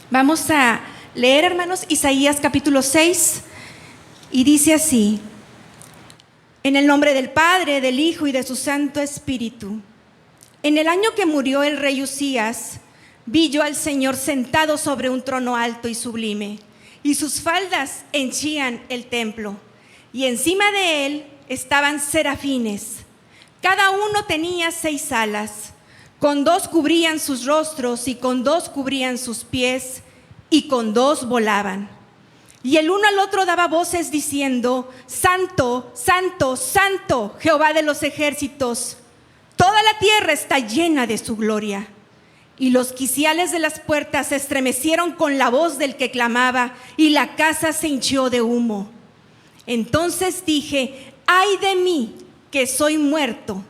Vamos a leer, hermanos, Isaías capítulo 6 y dice así: en el nombre del Padre, del Hijo y de su Santo Espíritu. En el año que murió el rey Usías, vi yo al Señor sentado sobre un trono alto y sublime, y sus faldas henchían el templo, y encima de él estaban serafines. Cada uno tenía 6 alas. Con 2 cubrían sus rostros, y con 2 cubrían sus pies, y con 2 volaban. Y el uno al otro daba voces diciendo: Santo, Santo, Santo, Jehová de los ejércitos. Toda la tierra está llena de su gloria. Y los quiciales de las puertas se estremecieron con la voz del que clamaba, y la casa se hinchió de humo. Entonces dije: ay de mí, que soy muerto,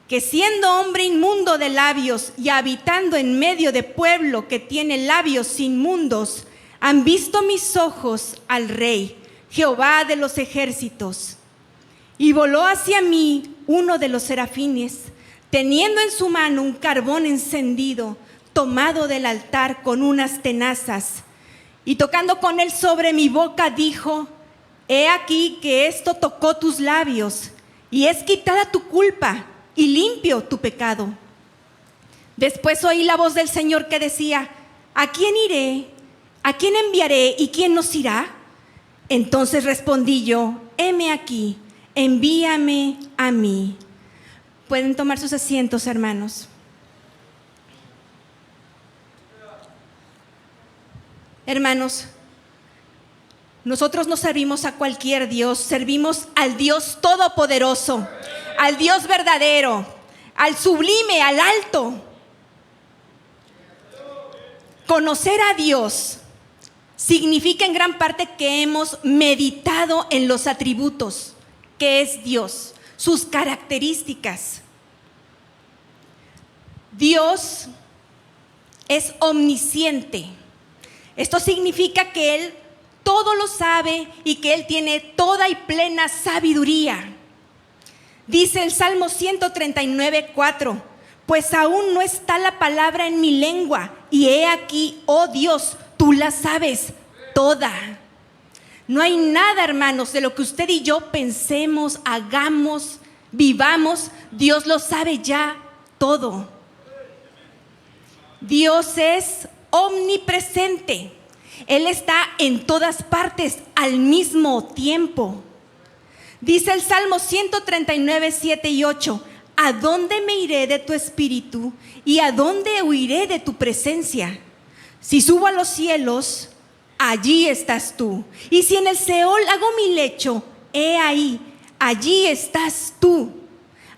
que siendo hombre inmundo de labios y habitando en medio de pueblo que tiene labios inmundos, han visto mis ojos al Rey, Jehová de los ejércitos. Y voló hacia mí uno de los serafines, teniendo en su mano un carbón encendido, tomado del altar con unas tenazas, y tocando con él sobre mi boca, dijo: he aquí que esto tocó tus labios, y es quitada tu culpa, y limpio tu pecado. Después oí la voz del Señor que decía: ¿a quién iré? ¿A quién enviaré? ¿Y quién nos irá? Entonces respondí yo: heme aquí, envíame a mí. Pueden tomar sus asientos, hermanos. Hermanos, nosotros no servimos a cualquier Dios, servimos al Dios todopoderoso, al Dios verdadero, al sublime, al alto. Conocer a Dios significa en gran parte que hemos meditado en los atributos que es Dios, sus características. Dios es omnisciente. Esto significa que Él todo lo sabe y que Él tiene toda y plena sabiduría. Dice el Salmo 139:4: pues aún no está la palabra en mi lengua, y he aquí, oh Dios, tú la sabes toda. No hay nada, hermanos, de lo que usted y yo pensemos, hagamos, vivamos, Dios lo sabe ya todo. Dios es omnipresente. Él está en todas partes al mismo tiempo. Dice el Salmo 139:7-8: ¿a dónde me iré de tu espíritu? ¿Y a dónde huiré de tu presencia? Si subo a los cielos, allí estás tú. Y si en el Seol hago mi lecho, he ahí, allí estás tú.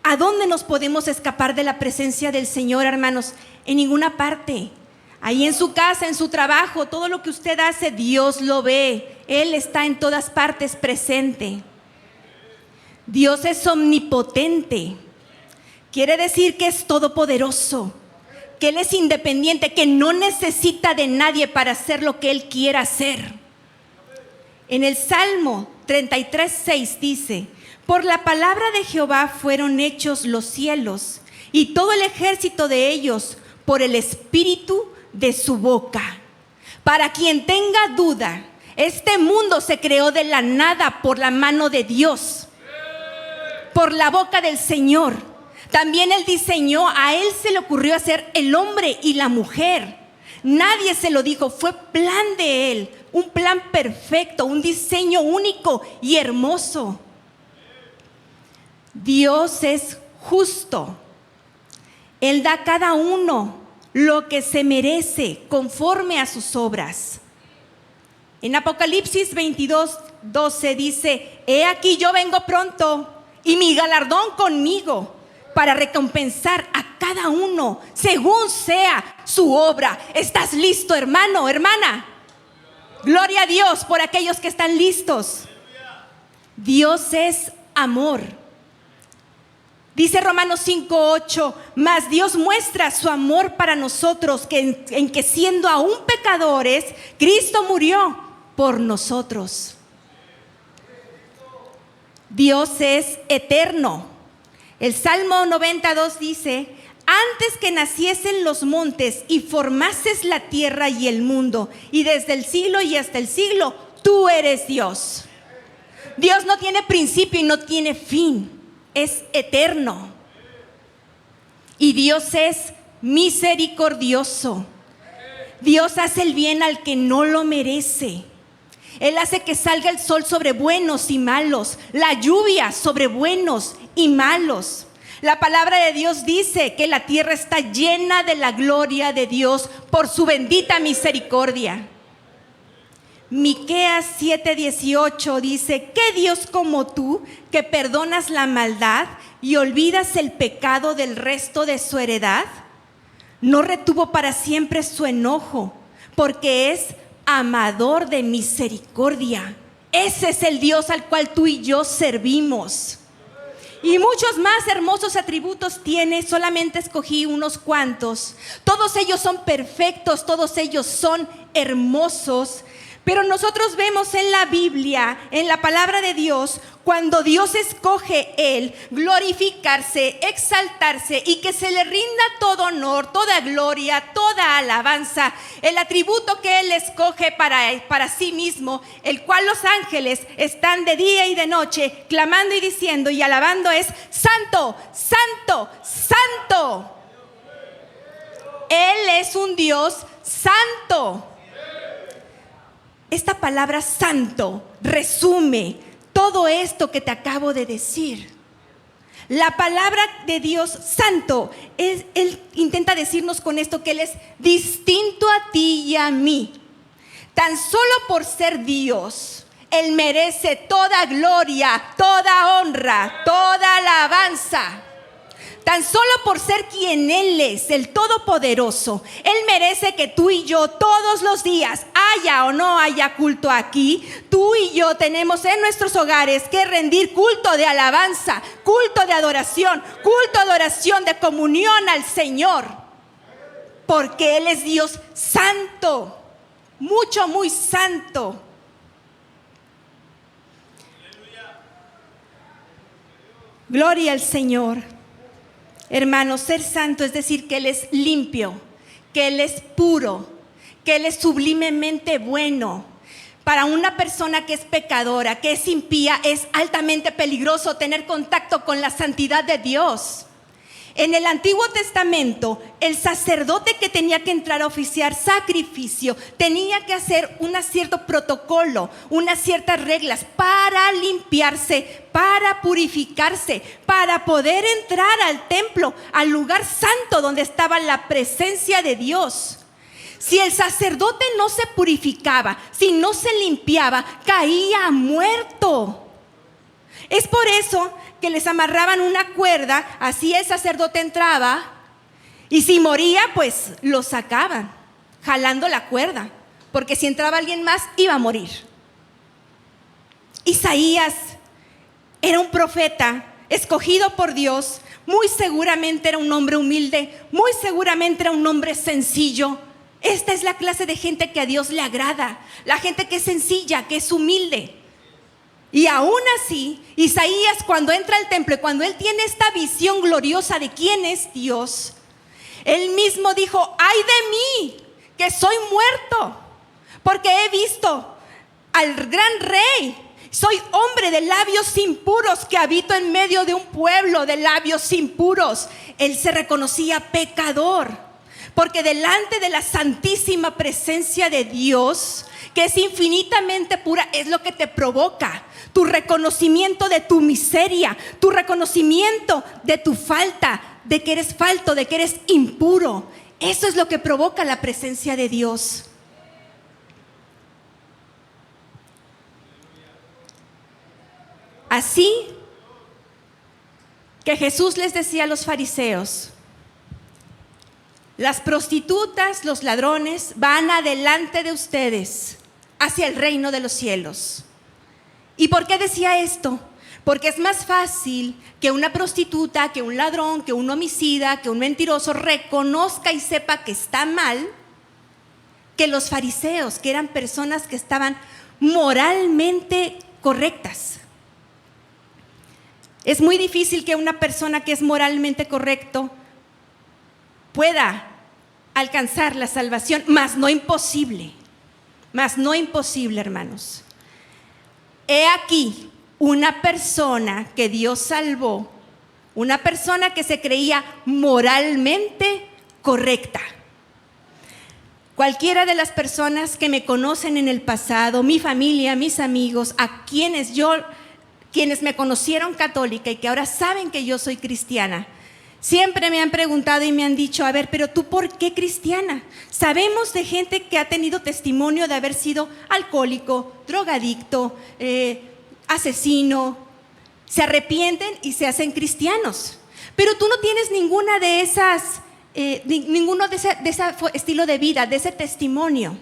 ¿A dónde nos podemos escapar de la presencia del Señor, hermanos? En ninguna parte. Ahí en su casa, en su trabajo, todo lo que usted hace, Dios lo ve. Él está en todas partes presente. Dios es omnipotente. Quiere decir que es todopoderoso, que Él es independiente, que no necesita de nadie para hacer lo que Él quiera hacer. En el Salmo 33:6 dice: por la palabra de Jehová fueron hechos los cielos, y todo el ejército de ellos por el espíritu de su boca. Para quien tenga duda, este mundo se creó de la nada por la mano de Dios, por la boca del Señor. También Él diseñó, a Él se le ocurrió hacer el hombre y la mujer. Nadie se lo dijo, fue plan de Él, un plan perfecto, un diseño único y hermoso. Dios es justo. Él da a cada uno lo que se merece conforme a sus obras. En Apocalipsis 22:12 dice: he aquí yo vengo pronto, y mi galardón conmigo, para recompensar a cada uno según sea su obra. ¿Estás listo, hermano, hermana? Gloria a Dios por aquellos que están listos. Dios es amor. Dice Romanos 5:8: mas Dios muestra su amor para nosotros, en que siendo aún pecadores, Cristo murió por nosotros. Dios es eterno. El Salmo 92 dice: antes que naciesen los montes y formases la tierra y el mundo, y desde el siglo y hasta el siglo, tú eres Dios. Dios no tiene principio y no tiene fin, es eterno. Y Dios es misericordioso. Dios hace el bien al que no lo merece. Él hace que salga el sol sobre buenos y malos, la lluvia sobre buenos y malos. La palabra de Dios dice que la tierra está llena de la gloria de Dios por su bendita misericordia. Miqueas 7:18 dice: ¿qué Dios como tú, que perdonas la maldad y olvidas el pecado del resto de su heredad? No retuvo para siempre su enojo, porque es amador de misericordia. Ese es el Dios al cual tú y yo servimos. Y muchos más hermosos atributos tiene, solamente escogí unos cuantos. Todos ellos son perfectos, todos ellos son hermosos. Pero nosotros vemos en la Biblia, en la palabra de Dios, cuando Dios escoge Él glorificarse, exaltarse y que se le rinda todo honor, toda gloria, toda alabanza, el atributo que Él escoge para sí mismo, el cual los ángeles están de día y de noche clamando y diciendo y alabando, es Santo, Santo, Santo. Él es un Dios santo. Esta palabra santo resume todo esto que te acabo de decir. La palabra de Dios santo, Él intenta decirnos con esto que Él es distinto a ti y a mí. Tan solo por ser Dios, Él merece toda gloria, toda honra, toda alabanza. Tan solo por ser quien Él es, el Todopoderoso, Él merece que tú y yo todos los días, haya o no haya culto aquí, tú y yo tenemos en nuestros hogares que rendir culto de alabanza, culto de adoración, de comunión al Señor. Porque Él es Dios santo, mucho, muy santo. Gloria al Señor. Hermanos, ser santo es decir que Él es limpio, que Él es puro, que Él es sublimemente bueno. Para una persona que es pecadora, que es impía, es altamente peligroso tener contacto con la santidad de Dios. En el Antiguo Testamento, el sacerdote que tenía que entrar a oficiar sacrificio tenía que hacer un cierto protocolo, unas ciertas reglas para limpiarse, para purificarse, para poder entrar al templo, al lugar santo donde estaba la presencia de Dios. Si el sacerdote no se purificaba, si no se limpiaba, caía muerto. Es por eso que les amarraban una cuerda, así el sacerdote entraba, y si moría, pues lo sacaban, jalando la cuerda, porque si entraba alguien más, iba a morir. Isaías era un profeta escogido por Dios, muy seguramente era un hombre humilde, muy seguramente era un hombre sencillo. Esta es la clase de gente que a Dios le agrada, la gente que es sencilla, que es humilde. Y aún así, Isaías, cuando entra al templo y cuando él tiene esta visión gloriosa de quién es Dios, él mismo dijo: ¡ay de mí, que soy muerto! Porque he visto al gran rey. Soy hombre de labios impuros, que habito en medio de un pueblo de labios impuros. Él se reconocía pecador, porque delante de la santísima presencia de Dios, que es infinitamente pura, es lo que te provoca tu reconocimiento de tu miseria, tu reconocimiento de tu falta, de que eres falto, de que eres impuro. Eso es lo que provoca la presencia de Dios. Así que Jesús les decía a los fariseos: las prostitutas, los ladrones van adelante de ustedes hacia el reino de los cielos. ¿Y por qué decía esto? Porque es más fácil que una prostituta, que un ladrón, que un homicida, que un mentiroso reconozca y sepa que está mal, que los fariseos, que eran personas que estaban moralmente correctas. Es muy difícil que una persona que es moralmente correcto pueda alcanzar la salvación, mas no imposible, hermanos. He aquí una persona que Dios salvó, una persona que se creía moralmente correcta. Cualquiera de las personas que me conocen en el pasado, mi familia, mis amigos, quienes me conocieron católica y que ahora saben que yo soy cristiana, siempre me han preguntado y me han dicho, a ver, pero ¿tú por qué cristiana? Sabemos de gente que ha tenido testimonio de haber sido alcohólico, drogadicto, asesino, se arrepienten y se hacen cristianos. Pero tú no tienes ninguno de ese estilo de vida, de ese testimonio.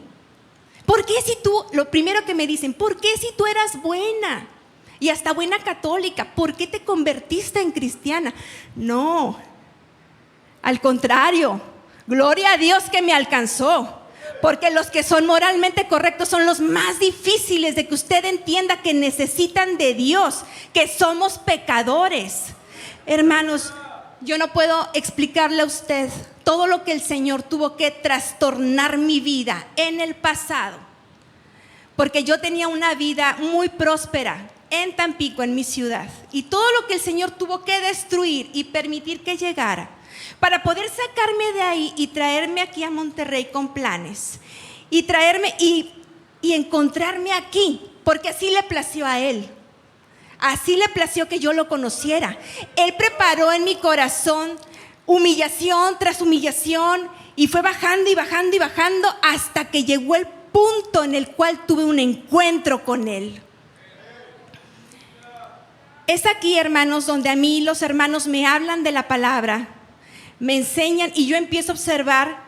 ¿Por qué si tú, lo primero que me dicen, ¿por qué si tú eras buena? Y hasta buena católica, ¿por qué te convertiste en cristiana? No, al contrario, gloria a Dios que me alcanzó. Porque los que son moralmente correctos son los más difíciles de que usted entienda que necesitan de Dios, que somos pecadores. Hermanos, yo no puedo explicarle a usted todo lo que el Señor tuvo que trastornar mi vida en el pasado. Porque yo tenía una vida muy próspera en Tampico, en mi ciudad. Y todo lo que el Señor tuvo que destruir y permitir que llegara para poder sacarme de ahí y traerme aquí a Monterrey con planes. Y traerme y encontrarme aquí, porque así le plació a Él. Así le plació que yo lo conociera. Él preparó en mi corazón humillación tras humillación y fue bajando y bajando y bajando hasta que llegó el punto en el cual tuve un encuentro con Él. Es aquí, hermanos, donde a mí los hermanos me hablan de la palabra, me enseñan y yo empiezo a observar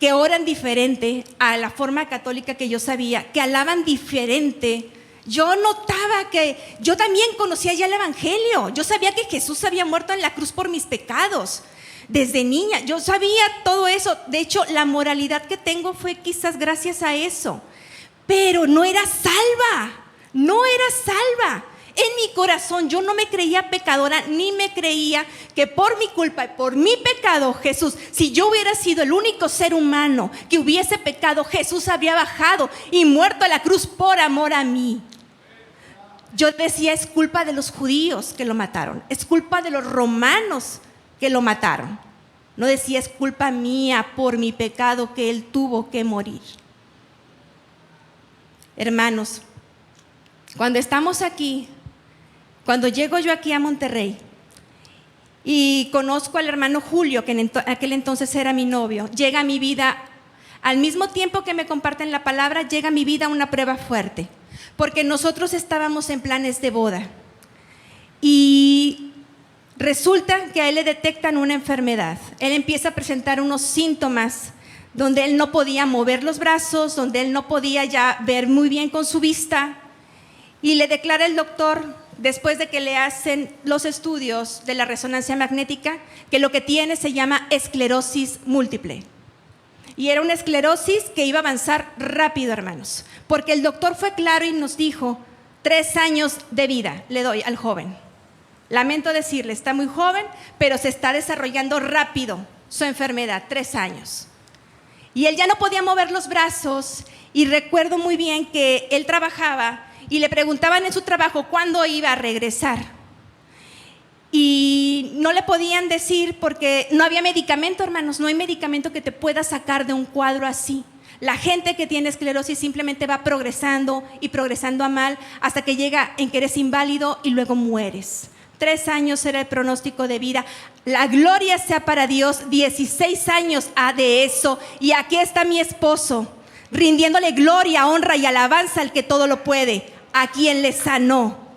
que oran diferente a la forma católica que yo sabía, que alaban diferente. Yo notaba que yo también conocía ya el Evangelio. Yo sabía que Jesús había muerto en la cruz por mis pecados. Desde niña, yo sabía todo eso. De hecho, la moralidad que tengo fue quizás gracias a eso. Pero no era salva. En mi corazón yo no me creía pecadora, ni me creía que por mi culpa y por mi pecado Jesús, si yo hubiera sido el único ser humano que hubiese pecado, Jesús habría bajado y muerto a la cruz por amor a mí. Yo decía, es culpa de los judíos que lo mataron, es culpa de los romanos que lo mataron. No decía, es culpa mía por mi pecado que Él tuvo que morir. Hermanos, cuando estamos aquí, cuando llego yo aquí a Monterrey y conozco al hermano Julio, que en aquel entonces era mi novio, llega a mi vida, al mismo tiempo que me comparten la palabra, llega a mi vida una prueba fuerte, porque nosotros estábamos en planes de boda y resulta que a él le detectan una enfermedad. Él empieza a presentar unos síntomas donde él no podía mover los brazos, donde él no podía ya ver muy bien con su vista, y le declara el doctor, después de que le hacen los estudios de la resonancia magnética, que lo que tiene se llama esclerosis múltiple. Y era una esclerosis que iba a avanzar rápido, hermanos, porque el doctor fue claro y nos dijo, 3 años de vida le doy al joven. Lamento decirle, está muy joven, pero se está desarrollando rápido su enfermedad, 3 años. Y él ya no podía mover los brazos, y recuerdo muy bien que él trabajaba y le preguntaban en su trabajo cuándo iba a regresar. Y no le podían decir porque no había medicamento, hermanos, no hay medicamento que te pueda sacar de un cuadro así. La gente que tiene esclerosis simplemente va progresando y progresando a mal hasta que llega en que eres inválido y luego mueres. 3 años era el pronóstico de vida. La gloria sea para Dios, 16 años ha de eso. Y aquí está mi esposo, rindiéndole gloria, honra y alabanza al que todo lo puede, a quien le sanó.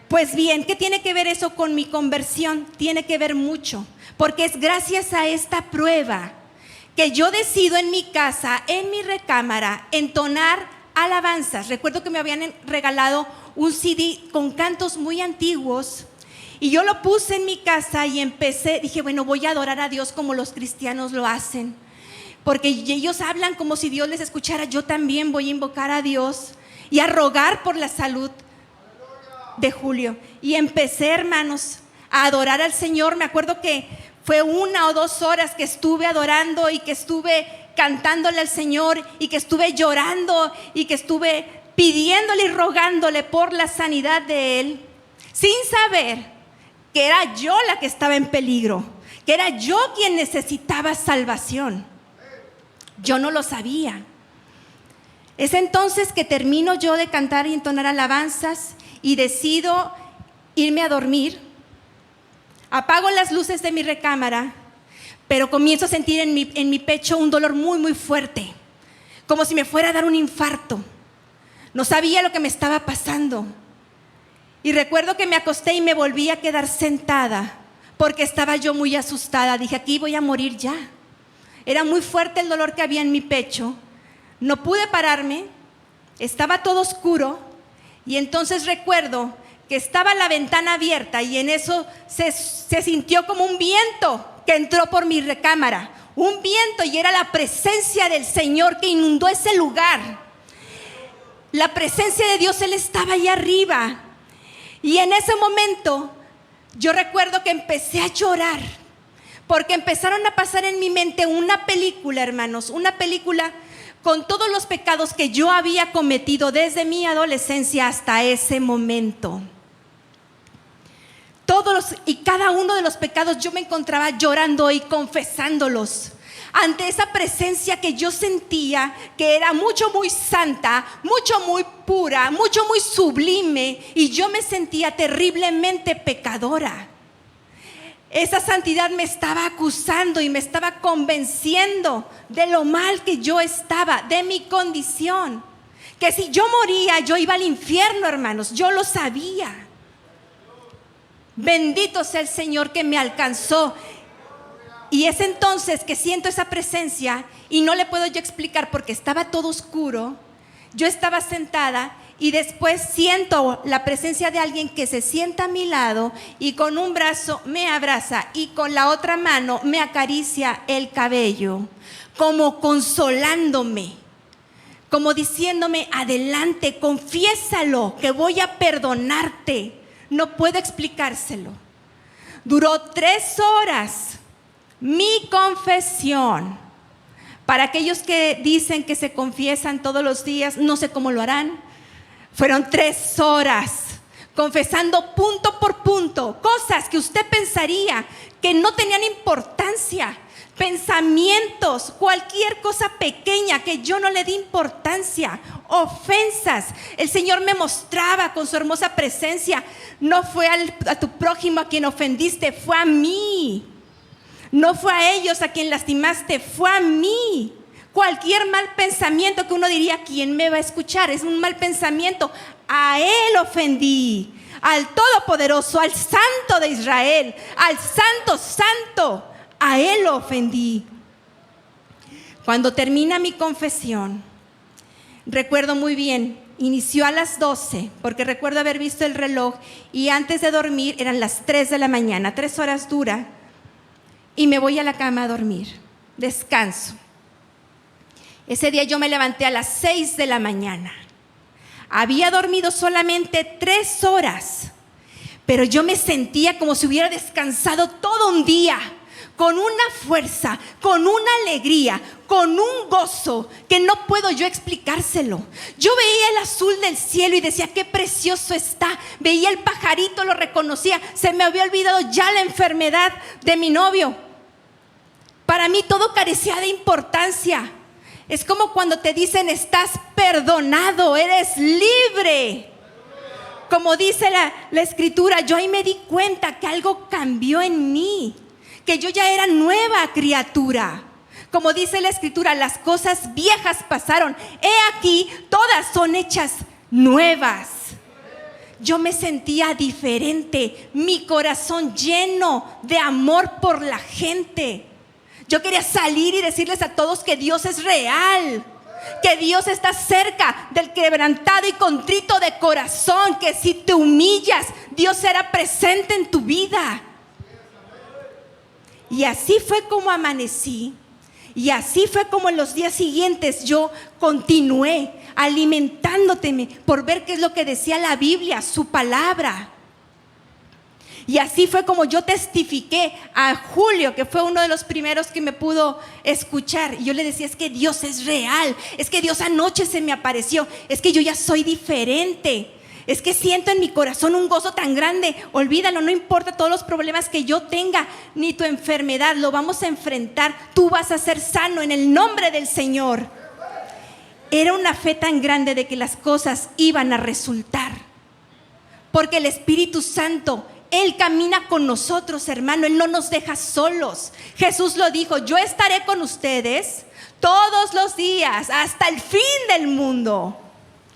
Pues bien, ¿qué tiene que ver eso con mi conversión? Tiene que ver mucho, porque es gracias a esta prueba que yo decido en mi casa, en mi recámara, entonar alabanzas. Recuerdo que me habían regalado un CD con cantos muy antiguos y yo lo puse en mi casa y dije, bueno, voy a adorar a Dios como los cristianos lo hacen, porque ellos hablan como si Dios les escuchara. Yo también voy a invocar a Dios y a rogar por la salud de Julio. Y empecé, hermanos, a adorar al Señor. Me acuerdo que Fue 1 o 2 horas que estuve adorando y que estuve cantándole al Señor y que estuve llorando y que estuve pidiéndole y rogándole por la sanidad de él, sin saber que era yo la que estaba en peligro, que era yo quien necesitaba salvación. Yo no lo sabía. Es entonces que termino yo de cantar y entonar alabanzas y decido irme a dormir. Apago las luces de mi recámara, pero comienzo a sentir en mi pecho un dolor muy, muy fuerte, como si me fuera a dar un infarto. No sabía lo que me estaba pasando. Y recuerdo que me acosté y me volví a quedar sentada, porque estaba yo muy asustada. Dije, aquí voy a morir ya. Era muy fuerte el dolor que había en mi pecho. No pude pararme, estaba todo oscuro, y entonces recuerdo que estaba la ventana abierta y en eso se sintió como un viento que entró por mi recámara, un viento, y era la presencia del Señor que inundó ese lugar. La presencia de Dios, Él estaba ahí arriba, y en ese momento yo recuerdo que empecé a llorar, porque empezaron a pasar en mi mente una película, hermanos, una película con todos los pecados que yo había cometido desde mi adolescencia hasta ese momento. Todos y cada uno de los pecados yo me encontraba llorando y confesándolos ante esa presencia que yo sentía que era mucho muy santa, mucho muy pura, mucho muy sublime, y yo me sentía terriblemente pecadora. Esa santidad me estaba acusando y me estaba convenciendo de lo mal que yo estaba, de mi condición, que si yo moría yo iba al infierno, hermanos. Yo lo sabía. Bendito sea el Señor que me alcanzó. Y es entonces que siento esa presencia y no le puedo yo explicar, porque estaba todo oscuro. Yo estaba sentada y después siento la presencia de alguien que se sienta a mi lado y con un brazo me abraza y con la otra mano me acaricia el cabello, como consolándome, como diciéndome, adelante, confiésalo, que voy a perdonarte. No puedo explicárselo. Duró 3 horas mi confesión. Para aquellos que dicen que se confiesan todos los días, no sé cómo lo harán. Fueron 3 horas confesando punto por punto cosas que usted pensaría que no tenían importancia, pensamientos, cualquier cosa pequeña que yo no le di importancia, ofensas. El Señor me mostraba con su hermosa presencia: no fue a tu prójimo a quien ofendiste, fue a mí. No fue a ellos a quien lastimaste, fue a mí. Cualquier mal pensamiento que uno diría, ¿quién me va a escuchar? Es un mal pensamiento. A Él ofendí, al Todopoderoso, al Santo de Israel, al Santo, Santo. A Él lo ofendí. Cuando termina mi confesión, recuerdo muy bien, inició a las 12, porque recuerdo haber visto el reloj, y antes de dormir eran las 3 de la mañana, 3 horas dura, y me voy a la cama a dormir, descanso. Ese día yo me levanté a las 6 de la mañana. Había dormido solamente 3 horas, pero yo me sentía como si hubiera descansado todo un día, con una fuerza, con una alegría, con un gozo que no puedo yo explicárselo. Yo veía el azul del cielo y decía, qué precioso está. Veía el pajarito, lo reconocía. Se me había olvidado ya la enfermedad de mi novio. Para mí todo carecía de importancia. Es como cuando te dicen, estás perdonado, eres libre. Como dice la escritura, yo ahí me di cuenta que algo cambió en mí, que yo ya era nueva criatura. Como dice la escritura, las cosas viejas pasaron, he aquí, todas son hechas nuevas. Yo me sentía diferente, mi corazón lleno de amor por la gente. Yo quería salir y decirles a todos que Dios es real, que Dios está cerca del quebrantado y contrito de corazón, que si te humillas, Dios será presente en tu vida. Y así fue como amanecí, y así fue como en los días siguientes yo continué alimentándome por ver qué es lo que decía la Biblia, su palabra. Y así fue como yo testifiqué a Julio, que fue uno de los primeros que me pudo escuchar. Y yo le decía, es que Dios es real, es que Dios anoche se me apareció, es que yo ya soy diferente, es que siento en mi corazón un gozo tan grande. Olvídalo, no importa todos los problemas que yo tenga, ni tu enfermedad, lo vamos a enfrentar. Tú vas a ser sano en el nombre del Señor. Era una fe tan grande de que las cosas iban a resultar, porque el Espíritu Santo, Él camina con nosotros, hermano. Él no nos deja solos. Jesús lo dijo, yo estaré con ustedes todos los días hasta el fin del mundo.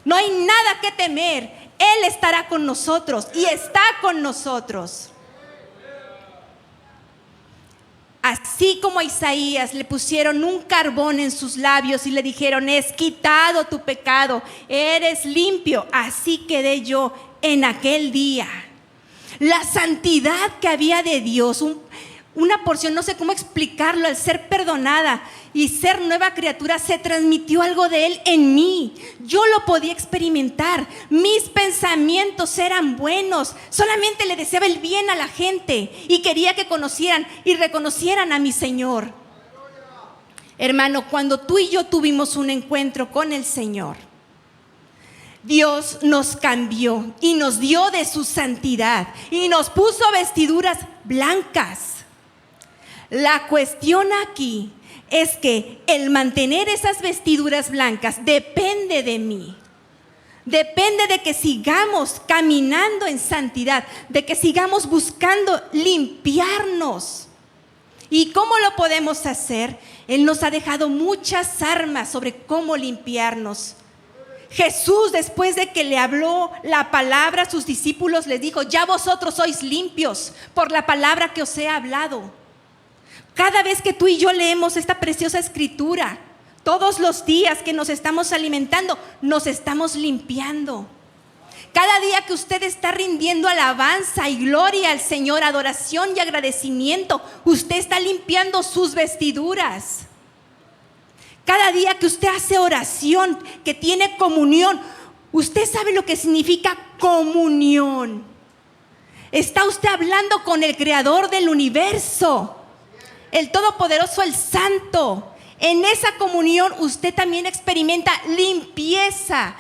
No hay nada que temer. Él estará con nosotros y está con nosotros. Así como a Isaías le pusieron un carbón en sus labios y le dijeron, es quitado tu pecado, eres limpio, así quedé yo en aquel día. La santidad que había de Dios, una porción, no sé cómo explicarlo, al ser perdonada y ser nueva criatura, se transmitió algo de Él en mí. Yo lo podía experimentar, mis pensamientos eran buenos, solamente le deseaba el bien a la gente y quería que conocieran y reconocieran a mi Señor. Hermano, cuando tú y yo tuvimos un encuentro con el Señor, Dios nos cambió y nos dio de su santidad y nos puso vestiduras blancas. La cuestión aquí es que el mantener esas vestiduras blancas depende de mí. Depende de que sigamos caminando en santidad, de que sigamos buscando limpiarnos. ¿Y cómo lo podemos hacer? Él nos ha dejado muchas armas sobre cómo limpiarnos. Jesús, después de que le habló la palabra a sus discípulos, les dijo, ya vosotros sois limpios por la palabra que os he hablado. Cada vez que tú y yo leemos esta preciosa escritura, todos los días que nos estamos alimentando, nos estamos limpiando. Cada día que usted está rindiendo alabanza y gloria al Señor, adoración y agradecimiento, usted está limpiando sus vestiduras. Cada día que usted hace oración, que tiene comunión, usted sabe lo que significa comunión. Está usted hablando con el Creador del universo, el Todopoderoso, el Santo. En esa comunión usted también experimenta limpieza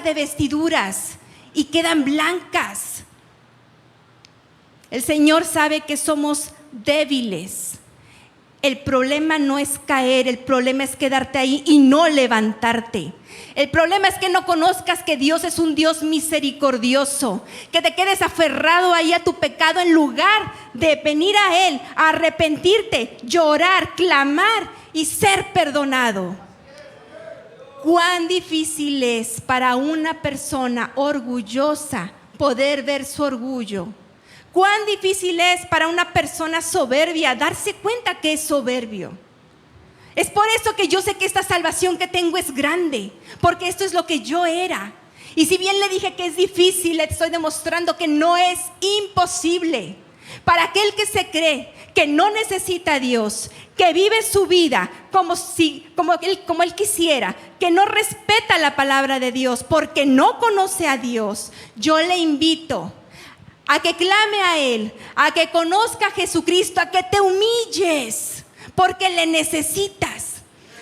de vestiduras y quedan blancas. El Señor sabe que somos débiles. El problema no es caer, el problema es quedarte ahí y no levantarte. El problema es que no conozcas que Dios es un Dios misericordioso, que te quedes aferrado ahí a tu pecado en lugar de venir a Él, a arrepentirte, llorar, clamar y ser perdonado. Cuán difícil es para una persona orgullosa poder ver su orgullo. Cuán difícil es para una persona soberbia darse cuenta que es soberbio. Es por eso que yo sé que esta salvación que tengo es grande, porque esto es lo que yo era. Y si bien le dije que es difícil, le estoy demostrando que no es imposible. Para aquel que se cree que no necesita a Dios, que vive su vida como él quisiera, que no respeta la palabra de Dios porque no conoce a Dios, yo le invito a que clame a Él, a que conozca a Jesucristo, a que te humilles, porque le necesitas.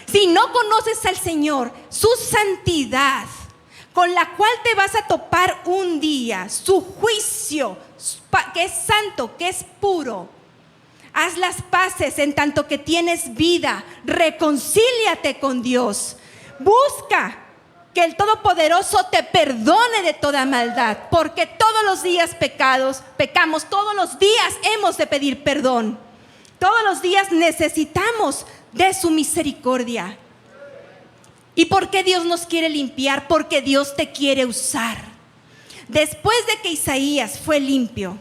Si no conoces al Señor, su santidad, con la cual te vas a topar un día, su juicio, que es santo, que es puro, haz las paces en tanto que tienes vida, reconcíliate con Dios, busca que el Todopoderoso te perdone de toda maldad, porque todos los días pecamos, todos los días hemos de pedir perdón, todos los días necesitamos de su misericordia. ¿Y por qué Dios nos quiere limpiar? Porque Dios te quiere usar. Después de que Isaías fue limpio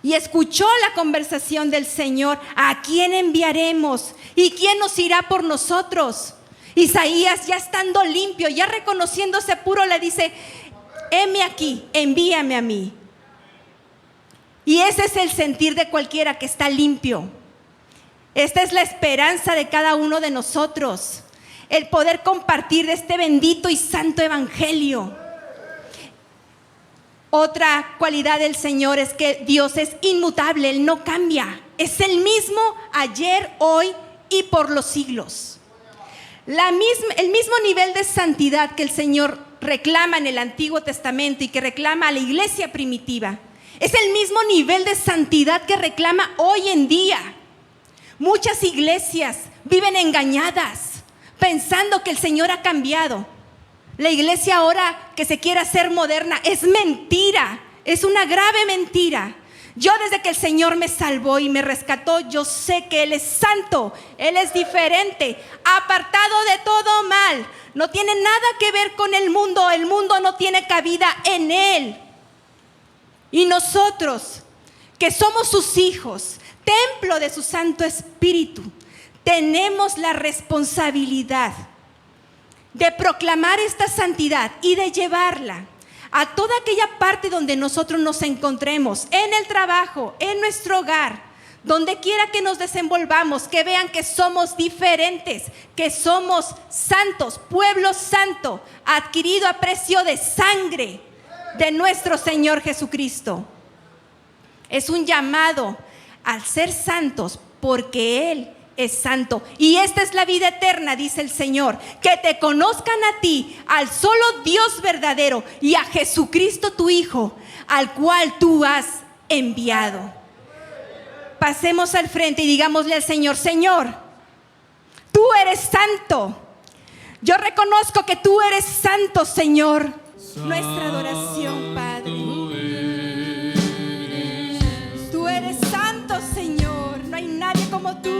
y escuchó la conversación del Señor, ¿a quién enviaremos? ¿Y quién nos irá por nosotros? Isaías, ya estando limpio, ya reconociéndose puro, le dice, heme aquí, envíame a mí. Y ese es el sentir de cualquiera que está limpio. Esta es la esperanza de cada uno de nosotros, el poder compartir de este bendito y santo evangelio. Otra cualidad del Señor es que Dios es inmutable, Él no cambia. Es el mismo ayer, hoy y por los siglos. El mismo nivel de santidad que el Señor reclama en el Antiguo Testamento y que reclama a la iglesia primitiva, es el mismo nivel de santidad que reclama hoy en día. Muchas iglesias viven engañadas, pensando que el Señor ha cambiado. La iglesia ahora que se quiere hacer moderna es mentira, es una grave mentira. Yo desde que el Señor me salvó y me rescató, yo sé que Él es santo, Él es diferente, apartado de todo mal. No tiene nada que ver con el mundo no tiene cabida en Él. Y nosotros, que somos sus hijos, templo de su Santo Espíritu, tenemos la responsabilidad de proclamar esta santidad y de llevarla a toda aquella parte donde nosotros nos encontremos, en el trabajo, en nuestro hogar, donde quiera que nos desenvolvamos, que vean que somos diferentes, que somos santos, pueblo santo, adquirido a precio de sangre de nuestro Señor Jesucristo. Es un llamado al ser santos porque Él es santo. Y esta es la vida eterna, dice el Señor, que te conozcan a ti, al solo Dios verdadero, y a Jesucristo tu Hijo, al cual tú has enviado. Pasemos al frente y digámosle al Señor: Señor, tú eres santo. Yo reconozco que tú eres santo, Señor. Nuestra adoración, Padre. Tú eres santo, Señor. No hay nadie como tú.